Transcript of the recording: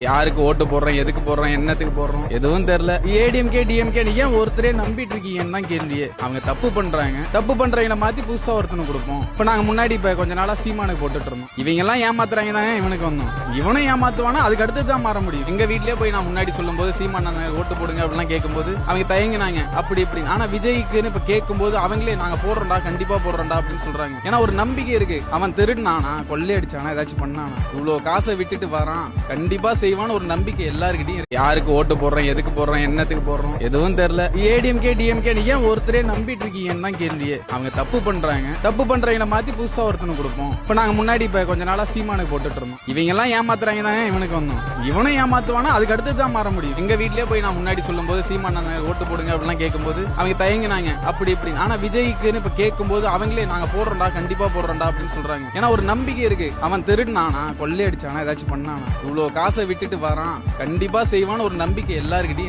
யாருக்கு ஓட்டு போடுறோம், எதுக்கு போடுறோம், என்னத்துக்கு போடுறோம் எதுவும் தெரியல. ஏடிஎம்கே டிஎம்கே ஏன் ஒருத்தரே நம்பிட்டு இருக்கீங்கன்னு தான் கேள்வியே. அவங்க தப்பு பண்றவங்களை மாத்தி புதுசா ஒருத்தனுக்கு கொடுப்போம். இப்ப நாங்க முன்னாடி இப்ப கொஞ்ச நாளா சீமானுக்கு போட்டுட்டு இருந்தோம். இவங்க எல்லாம் ஏமாத்துறாங்க தானே இவனுக்கு வந்தோம். இவனும் ஏமாத்துவானா, அதுக்கு அடுத்து தான் மாற முடியும். எங்க வீட்லயே போய் நான் முன்னாடி சொல்லும் போது சீமான் ஓட்டு போடுங்க அப்படிலாம் கேட்கும்போது அவங்க தயங்கினாங்க அப்படி இப்படி. ஆனா விஜய்க்குன்னு இப்ப கேட்கும்போது அவங்களே நாங்க போடுறோம்டா, கண்டிப்பா போடுறோம்டா அப்படின்னு சொல்றாங்க. ஏன்னா ஒரு நம்பிக்கை இருக்கு. அவன் திருடுனானா, கொள்ளை அடிச்சானா, ஏதாச்சும் பண்ணானா, இவ்வளவு காசை விட்டுட்டு வரான், கண்டிப்பா செய்வான்னு ஒரு நம்பிக்கை எல்லாருக்கிட்டையும் இருக்கு. யாருக்கு ஓட்டு போடுறோம், எதுக்கு போடுறோம், என்னத்துக்கு போடுறோம் எதுவும் தெரியல. ஏடிஎம்கே டிஎம்கே ஏன் ஒருத்தரே நம்பிட்டு இருக்கீங்கன்னு தான் கேள்வியே. அவங்க தப்பு பண்றவங்களை மாத்தி புதுசா ஒருத்தனுக்கு கொடுப்போம். இப்ப நாங்க முன்னாடி இப்ப கொஞ்ச நாளா சீமானுக்கு போட்டுட்டு இருந்தோம். இவங்க எல்லாம் ஏமாத்துறாங்க தானே இவனுக்கு வந்தோம். இவனும் ஏமாத்துவானா, அதுக்கு அடுத்து தான் மாற முடியும். எங்க வீட்லயே போய் நான் முன்னாடி சொல்லும் போது சீமான் ஓட்டு போடுங்க அப்படிலாம் கேட்கும்போது அவங்க தயங்கினாங்க அப்படி இப்படி. ஆனா விஜய்க்குன்னு இப்ப கேட்கும்போது அவங்களே நாங்க போடுறோம்டா, கண்டிப்பா போடுறோம்டா அப்படின்னு சொல்றாங்க. ஏன்னா ஒரு நம்பிக்கை இருக்கு. அவன் திருடுனானா, கொள்ளை அடிச்சானா, ஏதாச்சும் பண்ணானா, இவ்வளவு காசை விட்டுட்டு வரான், கண்டிப்பா செய்வான்னு ஒரு நம்பிக்கை எல்லாருக்கிட்டையும்